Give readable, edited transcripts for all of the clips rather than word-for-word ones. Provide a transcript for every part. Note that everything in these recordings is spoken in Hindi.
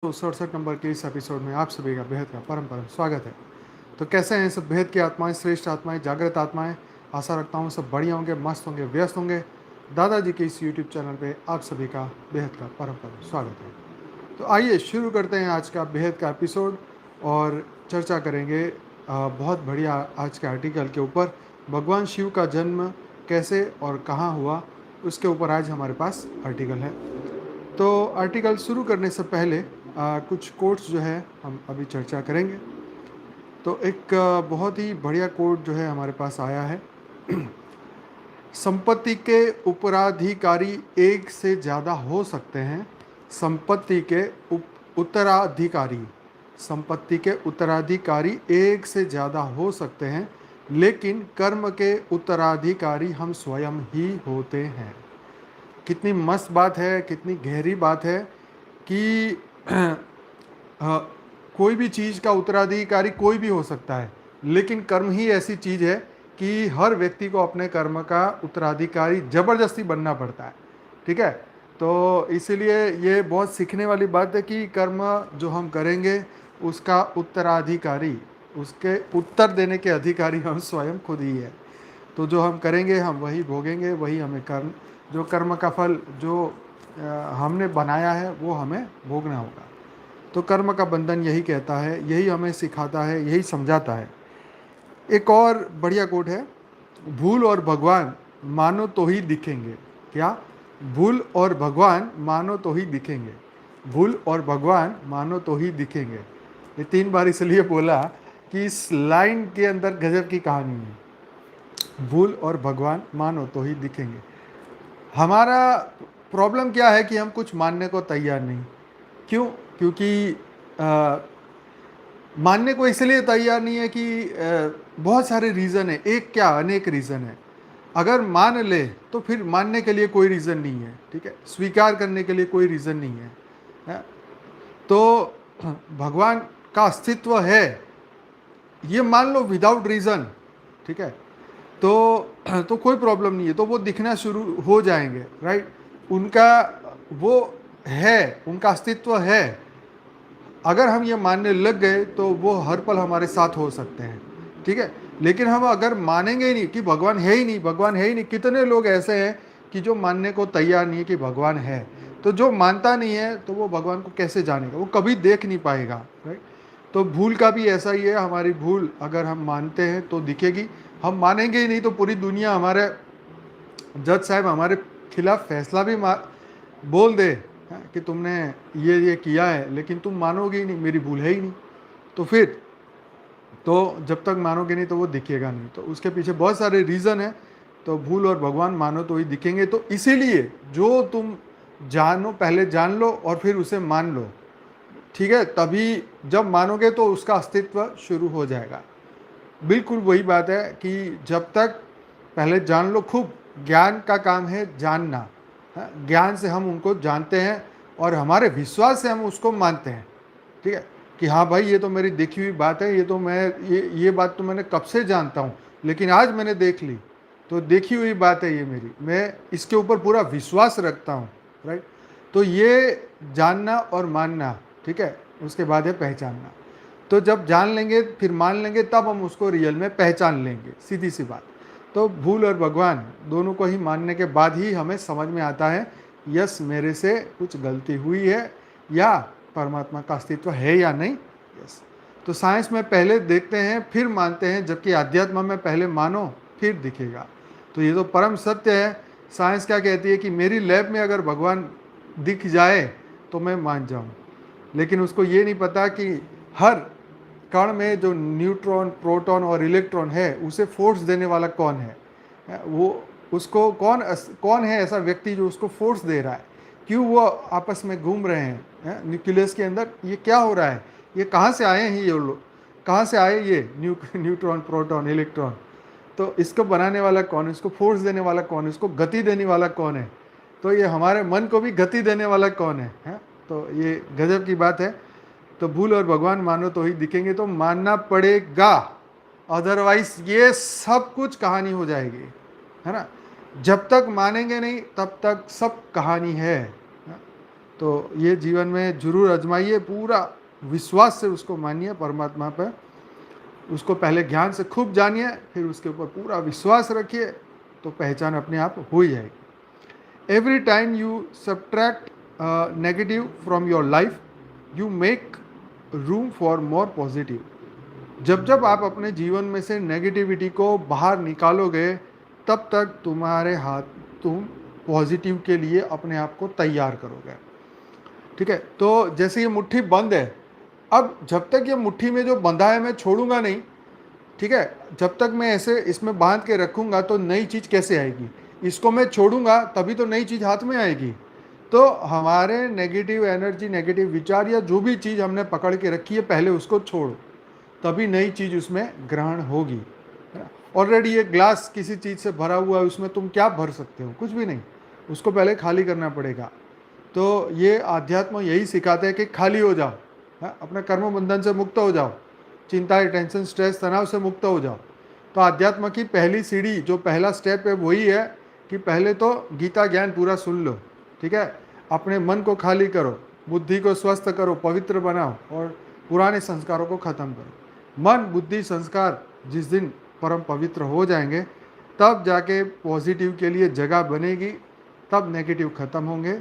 67 नंबर के इस एपिसोड में आप सभी का बेहद का परम परम स्वागत है। तो कैसे हैं सब बेहद की आत्माएं, श्रेष्ठ आत्माएं, जागृत आत्माएं। आशा रखता हूँ सब बढ़िया होंगे, मस्त होंगे, व्यस्त होंगे। दादाजी के इस यूट्यूब चैनल पे आप सभी का बेहद का परम परम स्वागत है। तो आइए शुरू करते हैं आज का बेहद का एपिसोड और चर्चा करेंगे बहुत बढ़िया आज के आर्टिकल के ऊपर। भगवान शिव का जन्म कैसे और कहाँ हुआ, उसके ऊपर आज हमारे पास आर्टिकल है। तो आर्टिकल शुरू करने से पहले कुछ कोट्स जो है हम अभी चर्चा करेंगे। तो एक बहुत ही बढ़िया कोट जो है हमारे पास आया है। संपत्ति के उत्तराधिकारी एक से ज़्यादा हो सकते हैं। संपत्ति के उत्तराधिकारी संपत्ति के उत्तराधिकारी एक से ज़्यादा हो सकते हैं, लेकिन कर्म के उत्तराधिकारी हम स्वयं ही होते हैं। कितनी मस्त बात है, कितनी गहरी बात है कि कोई भी चीज़ का उत्तराधिकारी कोई भी हो सकता है, लेकिन कर्म ही ऐसी चीज़ है कि हर व्यक्ति को अपने कर्म का उत्तराधिकारी ज़बरदस्ती बनना पड़ता है। ठीक है, तो इसीलिए ये बहुत सीखने वाली बात है कि कर्म जो हम करेंगे उसका उत्तराधिकारी, उसके उत्तर देने के अधिकारी हम स्वयं खुद ही है। तो जो हम करेंगे हम वही भोगेंगे, वही हमें कर्म, जो कर्म का फल जो हमने बनाया है वो हमें भोगना होगा। तो कर्म का बंधन यही कहता है, यही हमें सिखाता है, यही समझाता है। एक और बढ़िया कोट है, भूल और भगवान मानो तो ही दिखेंगे। क्या? भूल और भगवान मानो तो ही दिखेंगे। भूल और भगवान मानो तो ही दिखेंगे। ये 3 बार इसलिए बोला कि इस लाइन के अंदर गजब की कहानी है। भूल और भगवान मानो तो ही दिखेंगे। हमारा प्रॉब्लम क्या है कि हम कुछ मानने को तैयार नहीं। क्यों? क्योंकि मानने को इसलिए तैयार नहीं है कि बहुत सारे रीज़न है, एक क्या अनेक रीज़न है। अगर मान ले तो फिर मानने के लिए कोई रीज़न नहीं है। ठीक है, स्वीकार करने के लिए कोई रीज़न नहीं है। तो भगवान का अस्तित्व है ये मान लो विदाउट रीज़न। ठीक है, तो कोई प्रॉब्लम नहीं है, तो वो दिखना शुरू हो जाएंगे। राइट, उनका वो है, उनका अस्तित्व है। अगर हम ये मानने लग गए तो वो हर पल हमारे साथ हो सकते हैं। ठीक है, लेकिन हम अगर मानेंगे ही नहीं कि भगवान है ही नहीं, भगवान है ही नहीं। कितने लोग ऐसे हैं कि जो मानने को तैयार नहीं है कि भगवान है। तो जो मानता नहीं है तो वो भगवान को कैसे जानेगा, वो कभी देख नहीं पाएगा। राइट, तो भूल का भी ऐसा ही है। हमारी भूल अगर हम मानते हैं तो दिखेगी, हम मानेंगे ही नहीं तो पूरी दुनिया, हमारे जज साहब हमारे खिलाफ फैसला भी बोल दे कि तुमने ये किया है, लेकिन तुम मानोगे ही नहीं, मेरी भूल है ही नहीं। तो फिर तो जब तक मानोगे नहीं तो वो दिखेगा नहीं। तो उसके पीछे बहुत सारे रीज़न है। तो भूल और भगवान मानो तो ही दिखेंगे। तो इसीलिए जो तुम जानो पहले जान लो और फिर उसे मान लो। ठीक है, तभी जब मानोगे तो उसका अस्तित्व शुरू हो जाएगा। बिल्कुल वही बात है कि जब तक पहले जान लो, खूब ज्ञान का काम है जानना। हाँ, ज्ञान से हम उनको जानते हैं और हमारे विश्वास से हम उसको मानते हैं। ठीक है, कि हाँ भाई ये तो मेरी देखी हुई बात है, ये तो मैं ये बात तो मैंने कब से जानता हूँ, लेकिन आज मैंने देख ली। तो देखी हुई बात है ये मेरी, मैं इसके ऊपर पूरा विश्वास रखता हूँ। राइट, तो ये जानना और मानना। ठीक है, उसके बाद है पहचानना। तो जब जान लेंगे फिर मान लेंगे, तब हम उसको रियल में पहचान लेंगे, सीधी सी बात। तो भूल और भगवान दोनों को ही मानने के बाद ही हमें समझ में आता है यस मेरे से कुछ गलती हुई है या परमात्मा का अस्तित्व है या नहीं। यस, तो साइंस में पहले देखते हैं फिर मानते हैं, जबकि अध्यात्म में पहले मानो फिर दिखेगा। तो ये तो परम सत्य है। साइंस क्या कहती है कि मेरी लैब में अगर भगवान दिख जाए तो मैं मान जाऊं, लेकिन उसको ये नहीं पता कि हर कण में जो न्यूट्रॉन, प्रोटॉन और इलेक्ट्रॉन है उसे फोर्स देने वाला कौन है। वो उसको कौन है ऐसा व्यक्ति जो उसको फोर्स दे रहा है। क्यों वो आपस में घूम रहे हैं न्यूक्लियस के अंदर, ये क्या हो रहा है, ये कहाँ से आए हैं ये लोग, कहाँ से आए ये न्यूट्रॉन, प्रोटॉन, इलेक्ट्रॉन। तो इसको बनाने वाला कौन है, इसको फोर्स देने वाला कौन है, इसको गति देने वाला कौन है। तो ये हमारे मन को भी गति देने वाला कौन है। तो ये गजब की बात है। तो भूल और भगवान मानो तो ही दिखेंगे, तो मानना पड़ेगा, अदरवाइज ये सब कुछ कहानी हो जाएगी, है ना। जब तक मानेंगे नहीं तब तक सब कहानी है। तो ये जीवन में जरूर आजमाइए, पूरा विश्वास से उसको मानिए परमात्मा पर, उसको पहले ज्ञान से खूब जानिए, फिर उसके ऊपर पूरा विश्वास रखिए, तो पहचान अपने आप हो ही जाएगी। Every time you subtract negative from your life you make room for more positive. जब जब आप अपने जीवन में से नेगेटिविटी को बाहर निकालोगे, तब तक तुम्हारे हाथ तुम पॉजिटिव के लिए अपने आप को तैयार करोगे। ठीक है, तो जैसे ये मुट्ठी बंद है, अब जब तक ये मुट्ठी में जो बंधा है मैं छोड़ूंगा नहीं, ठीक है, जब तक मैं ऐसे इसमें बांध के रखूंगा तो नई चीज़ कैसे आएगी? इसको मैं छोड़ूंगा तभी तो नई चीज़ हाथ में आएगी। तो हमारे नेगेटिव एनर्जी, नेगेटिव विचार या जो भी चीज़ हमने पकड़ के रखी है, पहले उसको छोड़ो, तभी नई चीज़ उसमें ग्रहण होगी। ऑलरेडी ये ग्लास किसी चीज़ से भरा हुआ है, उसमें तुम क्या भर सकते हो? कुछ भी नहीं, उसको पहले खाली करना पड़ेगा। तो ये आध्यात्म यही सिखाते हैं कि खाली हो जाओ, अपने कर्म बंधन से मुक्त हो जाओ, चिंता, टेंशन, स्ट्रेस, तनाव से मुक्त हो जाओ। तो आध्यात्म की पहली सीढ़ी, जो पहला स्टेप है, वही है कि पहले तो गीता ज्ञान पूरा सुन लो। ठीक है, अपने मन को खाली करो, बुद्धि को स्वस्थ करो, पवित्र बनाओ और पुराने संस्कारों को ख़त्म करो। मन, बुद्धि, संस्कार जिस दिन परम पवित्र हो जाएंगे, तब जाके पॉजिटिव के लिए जगह बनेगी, तब नेगेटिव ख़त्म होंगे।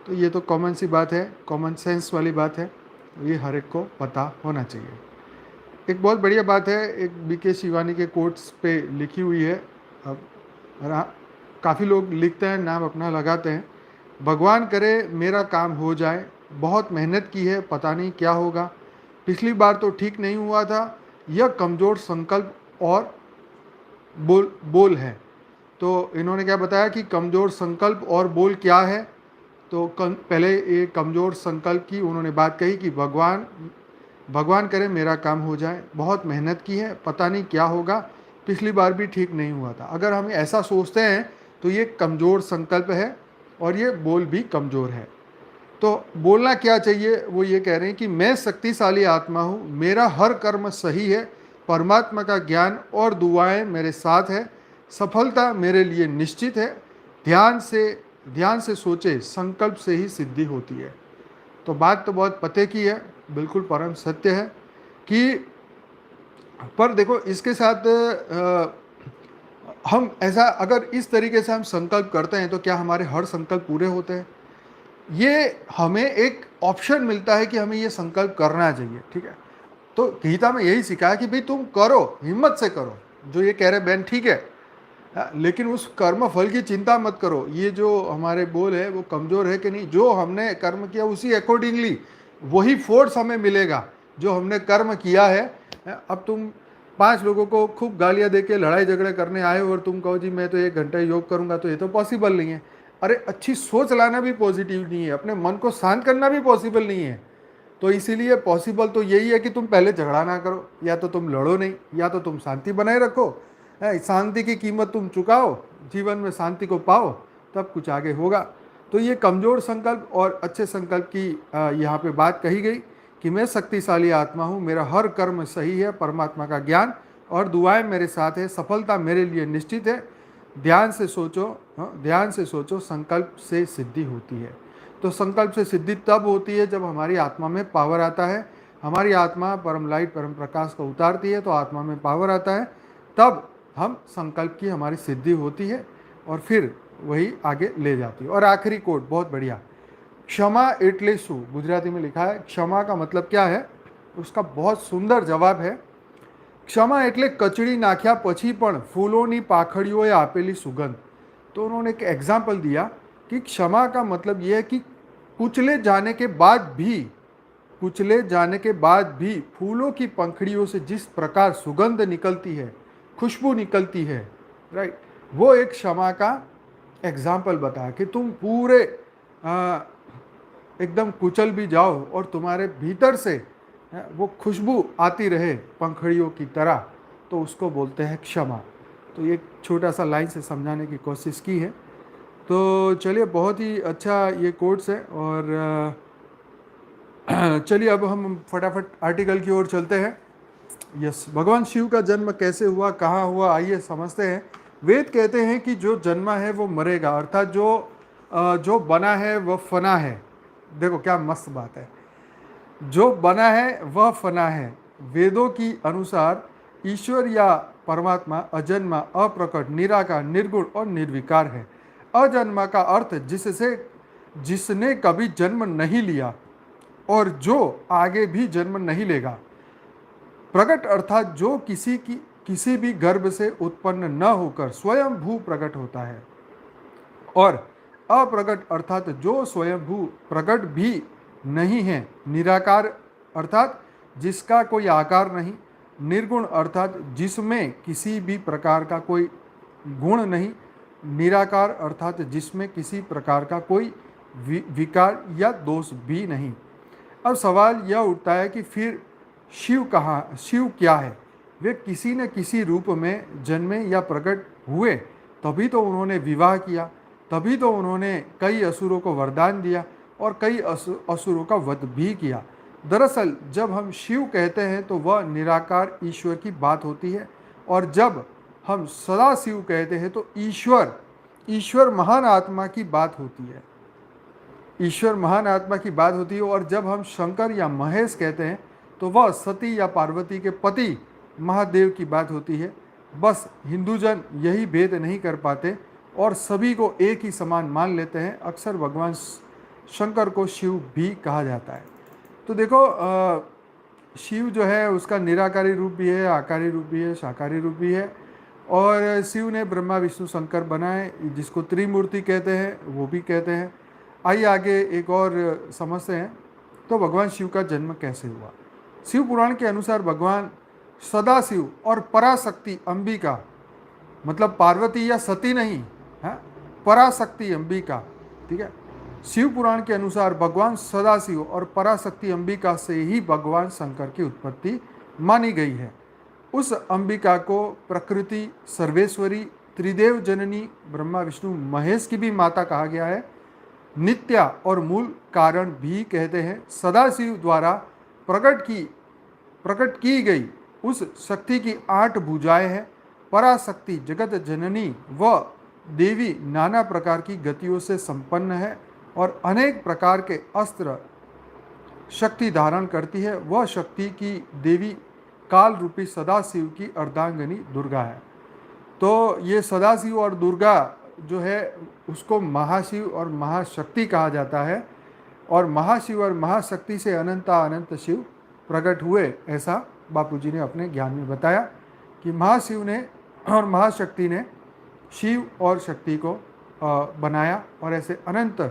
तो ये तो कॉमन सी बात है, कॉमन सेंस वाली बात है, ये हर एक को पता होना चाहिए। एक बहुत बढ़िया बात है, एक बीके शिवानी के कोट्स पे लिखी हुई है। अब काफ़ी लोग लिखते हैं, नाम अपना लगाते हैं। भगवान करे मेरा काम हो जाए, बहुत मेहनत की है, पता नहीं क्या होगा, पिछली बार तो ठीक नहीं हुआ था, यह कमज़ोर संकल्प और बोल है। तो इन्होंने क्या बताया कि कमज़ोर संकल्प और बोल क्या है। तो पहले ये कमज़ोर संकल्प की उन्होंने बात कही कि भगवान करे मेरा काम हो जाए, बहुत मेहनत की है, पता नहीं क्या होगा, पिछली बार भी ठीक नहीं हुआ था। अगर हम ऐसा सोचते हैं तो ये कमज़ोर संकल्प है और ये बोल भी कमज़ोर है। तो बोलना क्या चाहिए? वो ये कह रहे हैं कि मैं शक्तिशाली आत्मा हूँ, मेरा हर कर्म सही है, परमात्मा का ज्ञान और दुआएं मेरे साथ है, सफलता मेरे लिए निश्चित है, ध्यान से सोचे, संकल्प से ही सिद्धि होती है। तो बात तो बहुत पते की है, बिल्कुल परम सत्य है कि, पर देखो इसके साथ हम ऐसा अगर इस तरीके से हम संकल्प करते हैं तो क्या हमारे हर संकल्प पूरे होते हैं? ये हमें एक ऑप्शन मिलता है कि हमें ये संकल्प करना चाहिए। ठीक है, तो गीता में यही सिखाया कि भाई तुम करो, हिम्मत से करो। जो ये कह रहे बहन ठीक है, लेकिन उस कर्म फल की चिंता मत करो। ये जो हमारे बोल है वो कमज़ोर है कि नहीं, जो हमने कर्म किया उसी अकॉर्डिंगली वही फोर्स हमें मिलेगा जो हमने कर्म किया है। अब तुम 5 लोगों को खूब गालियाँ दे के लड़ाई झगड़े करने आए हो और तुम कहो जी मैं तो 1 घंटा योग करूँगा, तो ये तो पॉसिबल नहीं है। अरे अच्छी सोच लाना भी पॉजिटिव नहीं है, अपने मन को शांत करना भी पॉसिबल नहीं है। तो इसीलिए पॉसिबल तो यही है कि तुम पहले झगड़ा ना करो, या तो तुम लड़ो नहीं, या तो तुम शांति बनाए रखो। शांति की कीमत तुम चुकाओ, जीवन में शांति को पाओ, तब कुछ आगे होगा। तो ये कमज़ोर संकल्प और अच्छे संकल्प की यहाँ पे बात कही गई कि मैं शक्तिशाली आत्मा हूँ, मेरा हर कर्म सही है, परमात्मा का ज्ञान और दुआएं मेरे साथ है, सफलता मेरे लिए निश्चित है, ध्यान से सोचो, संकल्प से सिद्धि होती है। तो संकल्प से सिद्धि तब होती है जब हमारी आत्मा में पावर आता है, हमारी आत्मा परम लाइट, परम प्रकाश को उतारती है, तो आत्मा में पावर आता है, तब हम संकल्प की हमारी सिद्धि होती है और फिर वही आगे ले जाती है। और आखिरी कोट बहुत बढ़िया, क्षमा एटले शू, गुजराती में लिखा है, क्षमा का मतलब क्या है? उसका बहुत सुंदर जवाब है, क्षमा एटले कचड़ी नाख्या पछी पण फूलोनी पाखड़ियों आपेली सुगंध। तो उन्होंने एक एग्जाम्पल दिया कि क्षमा का मतलब यह है कि कुचले जाने के बाद भी फूलों की पंखड़ियों से जिस प्रकार सुगंध निकलती है, खुशबू निकलती है, राइट, वो एक क्षमा का एग्जाम्पल बताया कि तुम पूरे एकदम कुचल भी जाओ और तुम्हारे भीतर से वो खुशबू आती रहे पंखड़ियों की तरह, तो उसको बोलते हैं क्षमा। तो एक छोटा सा लाइन से समझाने की कोशिश की है। तो चलिए, बहुत ही अच्छा ये कोट्स है। और चलिए अब हम फटाफट आर्टिकल की ओर चलते हैं। यस, भगवान शिव का जन्म कैसे हुआ, कहाँ हुआ, आइए समझते हैं। वेद कहते हैं कि जो जन्मा है वो मरेगा, अर्थात जो बना है वह फना है, देखो क्या मस्त बात है। जो बना है वह फना है। वेदों की अनुसार ईश्वर या परमात्मा अजन्मा, अप्रकट, निराकार, निर्गुण और निर्विकार है। अजन्मा का अर्थ जिससे जिसने कभी जन्म नहीं लिया और जो आगे भी जन्म नहीं लेगा। प्रकट अर्थात जो किसी भी गर्भ से उत्पन्न न होकर स्वयं भू प्रकट होता है। और अप्रकट अर्थात जो स्वयं भू प्रकट भी नहीं है। निराकार अर्थात जिसका कोई आकार नहीं। निर्गुण अर्थात जिसमें किसी भी प्रकार का कोई गुण नहीं। निराकार अर्थात जिसमें किसी प्रकार का कोई विकार या दोष भी नहीं। अब सवाल यह उठता है कि फिर शिव क्या है? वे किसी न किसी रूप में जन्मे या प्रकट हुए, तभी तो उन्होंने विवाह किया, तभी तो उन्होंने कई असुरों को वरदान दिया और कई असुरों का वध भी किया। दरअसल जब हम शिव कहते हैं तो वह निराकार ईश्वर की बात होती है, और जब हम सदा शिव कहते हैं तो ईश्वर महान आत्मा की बात होती है। ईश्वर महान आत्मा की बात होती है। और जब हम शंकर या महेश कहते हैं तो वह सती या पार्वती के पति महादेव की बात होती है। बस हिंदूजन यही भेद नहीं कर पाते और सभी को एक ही समान मान लेते हैं। अक्सर भगवान शंकर को शिव भी कहा जाता है। तो देखो शिव जो है उसका निराकारी रूप भी है, आकारी रूप भी है, शाकारी रूप भी है। और शिव ने ब्रह्मा विष्णु शंकर बनाए, जिसको त्रिमूर्ति कहते हैं, वो भी कहते हैं। आइए आगे एक और समझते हैं। तो भगवान शिव का जन्म कैसे हुआ? शिव पुराण के अनुसार भगवान सदाशिव और पराशक्ति अंबिका, मतलब पार्वती या सती नहीं है, पराशक्ति अंबिका, ठीक है। शिव पुराण के अनुसार भगवान सदाशिव और पराशक्ति अंबिका से ही भगवान शंकर की उत्पत्ति मानी गई है। उस अंबिका को प्रकृति, सर्वेश्वरी, त्रिदेव जननी, ब्रह्मा विष्णु महेश की भी माता कहा गया है। नित्या और मूल कारण भी कहते हैं। सदाशिव द्वारा प्रकट की गई उस शक्ति की 8 भुजाएं हैं। पराशक्ति जगत जननी व देवी नाना प्रकार की गतियों से संपन्न है और अनेक प्रकार के अस्त्र शक्ति धारण करती है। वह शक्ति की देवी काल रूपी सदाशिव की अर्धांगिनी दुर्गा है। तो ये सदाशिव और दुर्गा जो है उसको महाशिव और महाशक्ति कहा जाता है। और महाशिव और महाशक्ति से अनंत शिव प्रकट हुए, ऐसा बापूजी ने अपने ज्ञान में बताया कि महाशिव ने और महाशक्ति ने शिव और शक्ति को बनाया। और ऐसे अनंत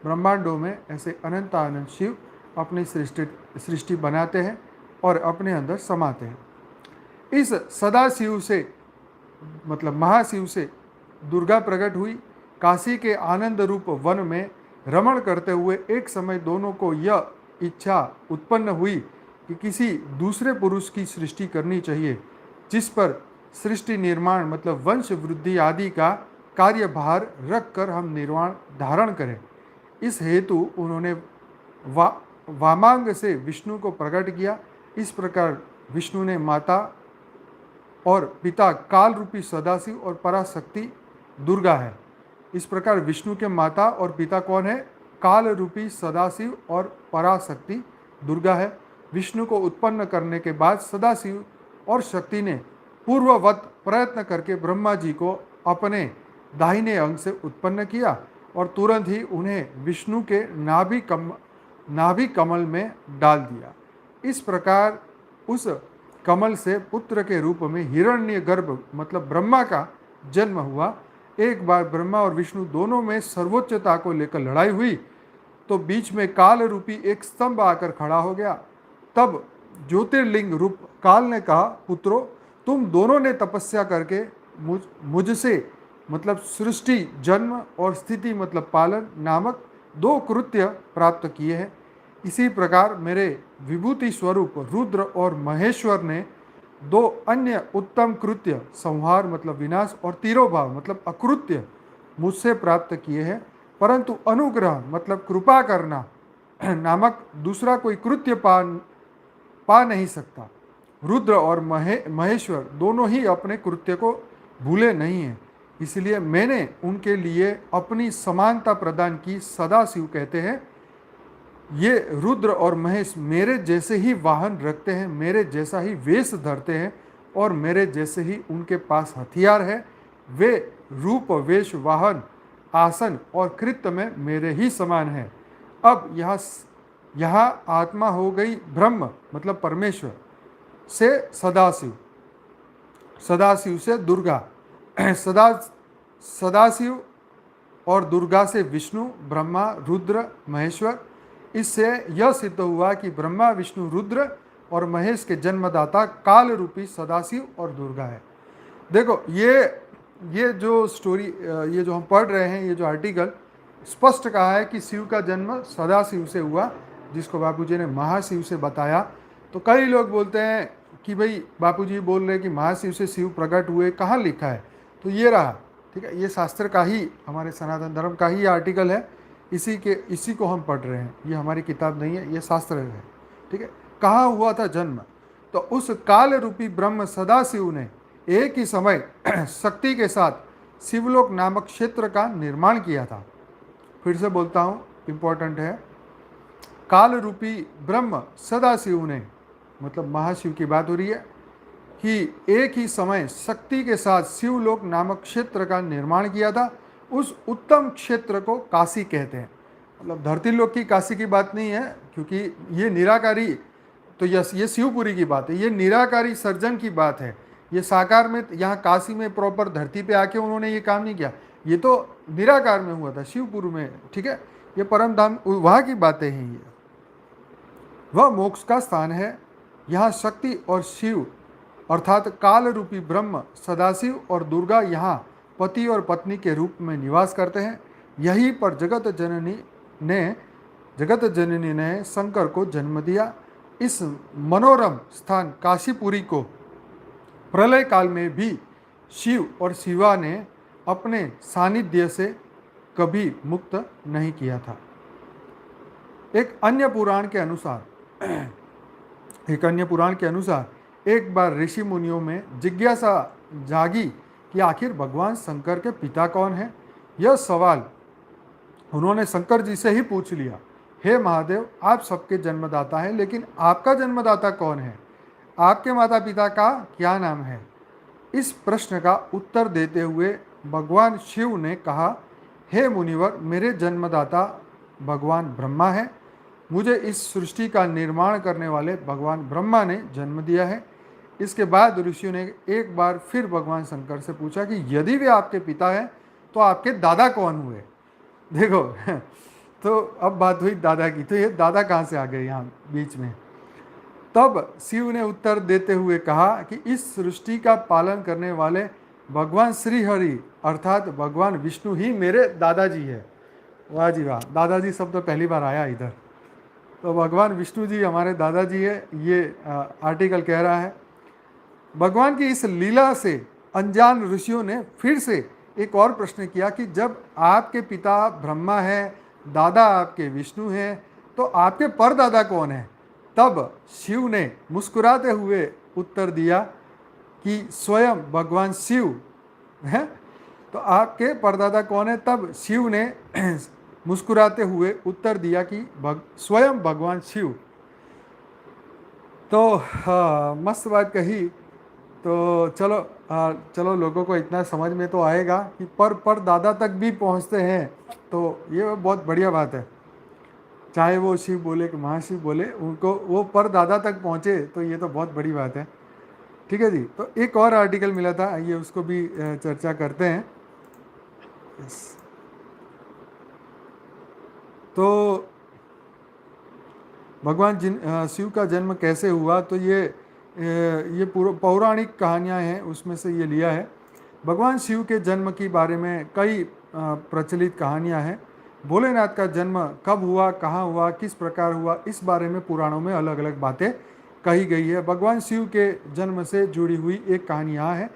ब्रह्मांडों में ऐसे अनंत शिव अपनी सृष्टि बनाते हैं और अपने अंदर समाते हैं। इस सदाशिव से मतलब महाशिव से दुर्गा प्रकट हुई। काशी के आनंद रूप वन में रमण करते हुए एक समय दोनों को यह इच्छा उत्पन्न हुई कि किसी दूसरे पुरुष की सृष्टि करनी चाहिए, जिस पर सृष्टि निर्माण मतलब वंश वृद्धि आदि का कार्यभार रख कर हम निर्वाण धारण करें। इस हेतु उन्होंने वामांग से विष्णु को प्रकट किया। इस प्रकार विष्णु ने माता और पिता काल रूपी सदाशिव और पराशक्ति दुर्गा है। इस प्रकार विष्णु के माता और पिता कौन है? काल रूपी सदाशिव और पराशक्ति दुर्गा है। विष्णु को उत्पन्न करने के बाद सदाशिव और शक्ति ने पूर्ववत प्रयत्न करके ब्रह्मा जी को अपने दाहिने अंग से उत्पन्न किया और तुरंत ही उन्हें विष्णु के नाभि कमल में डाल दिया। इस प्रकार उस कमल से पुत्र के रूप में हिरण्यगर्भ मतलब ब्रह्मा का जन्म हुआ। एक बार ब्रह्मा और विष्णु दोनों में सर्वोच्चता को लेकर लड़ाई हुई तो बीच में काल रूपी एक स्तंभ आकर खड़ा हो गया। तब ज्योतिर्लिंग रूप काल ने कहा, पुत्रों, तुम दोनों ने तपस्या करके मुझसे मतलब सृष्टि, जन्म और स्थिति मतलब पालन नामक 2 कृत्य प्राप्त किए हैं। इसी प्रकार मेरे विभूति स्वरूप रुद्र और महेश्वर ने 2 अन्य उत्तम कृत्य संहार मतलब विनाश और तिरोभाव मतलब अकृत्य मुझसे प्राप्त किए हैं। परंतु अनुग्रह मतलब कृपा करना नामक दूसरा कोई कृत्य पा नहीं सकता। रुद्र और महेश्वर दोनों ही अपने कृत्य को भूले नहीं हैं, इसलिए मैंने उनके लिए अपनी समानता प्रदान की। सदाशिव कहते हैं ये रुद्र और महेश मेरे जैसे ही वाहन रखते हैं, मेरे जैसा ही वेश धरते हैं और मेरे जैसे ही उनके पास हथियार है। वे रूप, वेश, वाहन, आसन और कृत्य में मेरे ही समान है। अब यहाँ आत्मा हो गई ब्रह्म मतलब परमेश्वर से सदाशिव, सदाशिव से दुर्गा, सदाशिव और दुर्गा से विष्णु, ब्रह्मा, रुद्र, महेश्वर। इससे यह सिद्ध हुआ कि ब्रह्मा, विष्णु, रुद्र और महेश के जन्मदाता काल रूपी सदाशिव और दुर्गा है। देखो ये जो स्टोरी, ये जो हम पढ़ रहे हैं, ये जो आर्टिकल स्पष्ट कहा है कि शिव का जन्म सदाशिव से हुआ, जिसको बापूजी ने महाशिव से बताया। तो कई लोग बोलते हैं कि भाई बापूजी बोल रहे हैं कि महाशिव से शिव प्रकट हुए, कहाँ लिखा है? तो ये रहा, ठीक है, ये शास्त्र का ही, हमारे सनातन धर्म का ही आर्टिकल है। इसी को हम पढ़ रहे हैं, ये हमारी किताब नहीं है, ये शास्त्र है, ठीक है। कहाँ हुआ था जन्म? तो उस काल रूपी ब्रह्म सदाशिव ने एक ही समय शक्ति के साथ शिवलोक नामक क्षेत्र का निर्माण किया था। फिर से बोलता हूँ, इंपॉर्टेंट है। काल रूपी ब्रह्म सदाशिव ने, मतलब महाशिव की बात हो रही है, कि एक ही समय शक्ति के साथ शिवलोक नामक क्षेत्र का निर्माण किया था। उस उत्तम क्षेत्र को काशी कहते हैं। मतलब धरती लोक की काशी की बात नहीं है, क्योंकि ये निराकारी, तो ये शिवपुरी की बात है, ये निराकारी सर्जन की बात है। ये साकार में, यहाँ काशी में प्रॉपर धरती पे आके उन्होंने ये काम नहीं किया, ये तो निराकार में हुआ था, शिवपुर में, ठीक है। ये परम धाम वहाँ की बातें हैं। ये वह मोक्ष का स्थान है। यहाँ शक्ति और शिव अर्थात काल रूपी ब्रह्म सदाशिव और दुर्गा यहाँ पति और पत्नी के रूप में निवास करते हैं। यहीं पर जगत जननी ने शंकर को जन्म दिया। इस मनोरम स्थान काशीपुरी को प्रलय काल में भी शिव और शिवा ने अपने सानिध्य से कभी मुक्त नहीं किया था। एक अन्य पुराण के अनुसार एक बार ऋषि मुनियों में जिज्ञासा जागी कि आखिर भगवान शंकर के पिता कौन है। यह सवाल उन्होंने शंकर जी से ही पूछ लिया। हे महादेव, आप सबके जन्मदाता हैं, लेकिन आपका जन्मदाता कौन है? आपके माता पिता का क्या नाम है? इस प्रश्न का उत्तर देते हुए भगवान शिव ने कहा, हे मुनिवर, मेरे जन्मदाता भगवान ब्रह्मा है। मुझे इस सृष्टि का निर्माण करने वाले भगवान ब्रह्मा ने जन्म दिया है। इसके बाद ऋषियों ने एक बार फिर भगवान शंकर से पूछा कि यदि वे आपके पिता हैं तो आपके दादा कौन हुए? देखो तो अब बात हुई दादा की, तो ये दादा कहाँ से आ गए यहाँ बीच में? तब शिव ने उत्तर देते हुए कहा कि इस सृष्टि का पालन करने वाले भगवान श्री हरि अर्थात भगवान विष्णु ही मेरे दादाजी है। वाह जी वाह, दादाजी शब्द तो पहली बार आया इधर। तो भगवान विष्णु जी हमारे दादाजी है, ये आर्टिकल कह रहा है। भगवान की इस लीला से अनजान ऋषियों ने फिर से एक और प्रश्न किया कि जब आपके पिता ब्रह्मा है, दादा आपके विष्णु हैं, तो आपके परदादा कौन है? तब शिव ने मुस्कुराते हुए उत्तर दिया कि स्वयं भगवान शिव हैं। तो आपके परदादा कौन है? तब शिव ने मुस्कुराते हुए उत्तर दिया कि स्वयं भगवान शिव। तो मस्त बात कही। तो चलो लोगों को इतना समझ में तो आएगा कि पर दादा तक भी पहुंचते हैं, तो ये बहुत बढ़िया बात है। चाहे वो शिव बोले कि महाशिव बोले, उनको वो पर दादा तक पहुंचे, तो ये तो बहुत बड़ी बात है। ठीक है जी। तो एक और आर्टिकल मिला था, आइए उसको भी चर्चा करते हैं। तो भगवान शिव का जन्म कैसे हुआ, तो ये पौराणिक कहानियाँ हैं, उसमें से ये लिया है। भगवान शिव के जन्म के बारे में कई प्रचलित कहानियाँ हैं। भोलेनाथ का जन्म कब हुआ, कहाँ हुआ, किस प्रकार हुआ, इस बारे में पुराणों में अलग अलग बातें कही गई है। भगवान शिव के जन्म से जुड़ी हुई एक कहानी यहाँ है।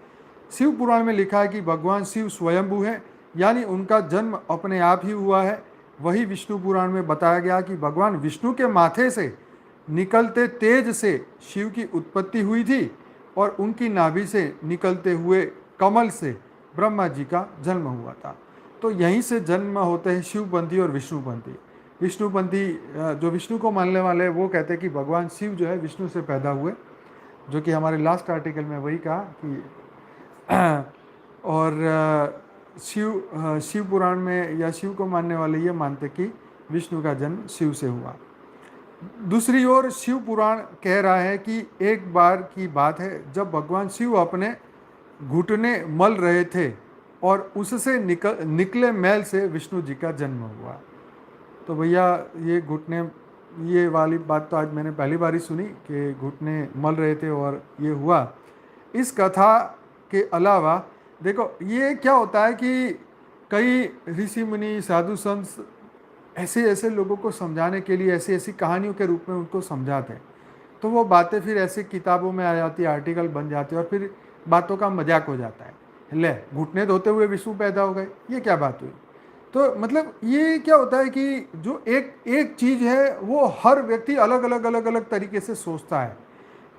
शिव पुराण में लिखा है कि भगवान शिव स्वयंभू है, यानी उनका जन्म अपने आप ही हुआ है। वही विष्णु पुराण में बताया गया कि भगवान विष्णु के माथे से निकलते तेज से शिव की उत्पत्ति हुई थी और उनकी नाभि से निकलते हुए कमल से ब्रह्मा जी का जन्म हुआ था। तो यहीं से जन्म होते हैं शिवपंथी और विष्णुपंथी। विष्णुपंथी जो विष्णु को मानने वाले हैं वो कहते हैं कि भगवान शिव जो है विष्णु से पैदा हुए, जो कि हमारे लास्ट आर्टिकल में वही कहा कि और शिव पुराण में या शिव को मानने वाले ये मानते कि विष्णु का जन्म शिव से हुआ। दूसरी ओर शिव पुराण कह रहा है कि एक बार की बात है जब भगवान शिव अपने घुटने मल रहे थे और उससे निकले मैल से विष्णु जी का जन्म हुआ। तो भैया ये घुटने, ये वाली बात तो आज मैंने पहली बार ही सुनी कि घुटने मल रहे थे और ये हुआ। इस कथा के अलावा देखो ये क्या होता है कि कई ऋषि मुनि साधु संत ऐसे ऐसे लोगों को समझाने के लिए ऐसी ऐसी कहानियों के रूप में उनको समझाते हैं, तो वो बातें फिर ऐसे किताबों में आ जाती है, आर्टिकल बन जाते हैं और फिर बातों का मजाक हो जाता है। ले घुटने धोते हुए विष्णु पैदा हो गए, ये क्या बात हुई। तो मतलब ये क्या होता है कि जो एक एक चीज़ है वो हर व्यक्ति अलग अलग अलग अलग तरीके से सोचता है,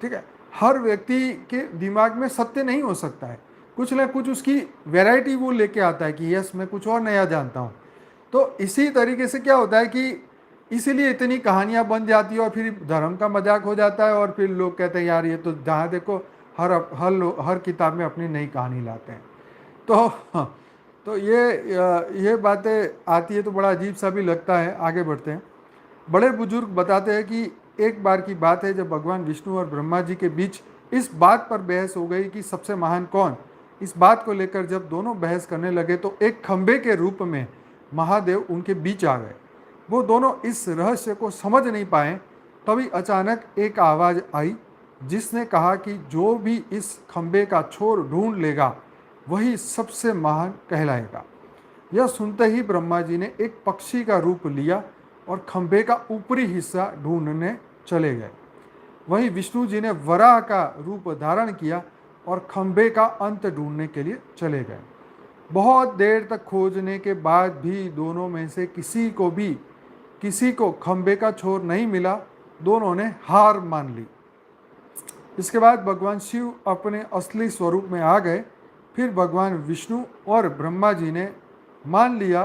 ठीक है। हर व्यक्ति के दिमाग में सत्य नहीं हो सकता है, कुछ ना कुछ उसकी वैरायटी वो लेके आता है कि यस मैं कुछ और नया जानता हूँ। तो इसी तरीके से क्या होता है कि इसीलिए इतनी कहानियाँ बन जाती है और फिर धर्म का मजाक हो जाता है और फिर लोग कहते हैं यार ये तो जहाँ देखो हर किताब में अपनी नई कहानी लाते हैं। तो ये बातें आती है तो बड़ा अजीब सा भी लगता है। आगे बढ़ते हैं। बड़े बुजुर्ग बताते हैं कि एक बार की बात है जब भगवान विष्णु और ब्रह्मा जी के बीच इस बात पर बहस हो गई कि सबसे महान कौन। इस बात को लेकर जब दोनों बहस करने लगे तो एक खंबे के रूप में महादेव उनके बीच आ गए। वो दोनों इस रहस्य को समझ नहीं पाए। तभी अचानक एक आवाज़ आई जिसने कहा कि जो भी इस खंबे का छोर ढूंढ लेगा वही सबसे महान कहलाएगा। यह सुनते ही ब्रह्मा जी ने एक पक्षी का रूप लिया और खंबे का ऊपरी हिस्सा ढूंढने चले गए। वहीं विष्णु जी ने वराह का रूप धारण किया और खंबे का अंत ढूंढने के लिए चले गए। बहुत देर तक खोजने के बाद भी दोनों में से किसी को खंबे का छोर नहीं मिला। दोनों ने हार मान ली। इसके बाद भगवान शिव अपने असली स्वरूप में आ गए। फिर भगवान विष्णु और ब्रह्मा जी ने मान लिया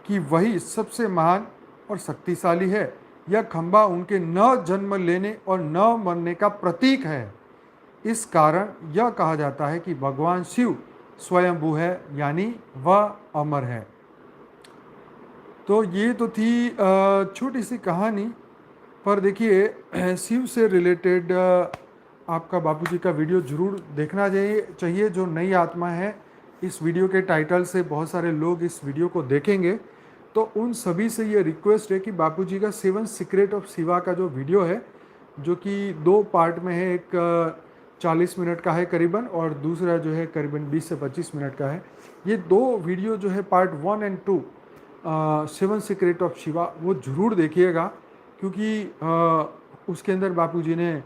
कि वही सबसे महान और शक्तिशाली है। यह खंबा उनके न जन्म लेने और न मरने का प्रतीक है। इस कारण यह कहा जाता है कि भगवान शिव स्वयंभू है, यानी वह अमर है। तो ये तो थी छोटी सी कहानी, पर देखिए शिव से रिलेटेड आपका बापूजी का वीडियो जरूर देखना चाहिए। जो नई आत्मा है, इस वीडियो के टाइटल से बहुत सारे लोग इस वीडियो को देखेंगे, तो उन सभी से ये रिक्वेस्ट है कि बापूजी का 7 सीक्रेट ऑफ शिवा का जो वीडियो है, जो कि 2 पार्ट में है, एक 40 मिनट का है करीबन और दूसरा जो है करीबन 20 से 25 मिनट का है। ये 2 वीडियो जो है पार्ट 1 और 2 7 सीक्रेट ऑफ शिवा वो ज़रूर देखिएगा, क्योंकि उसके अंदर बापूजी ने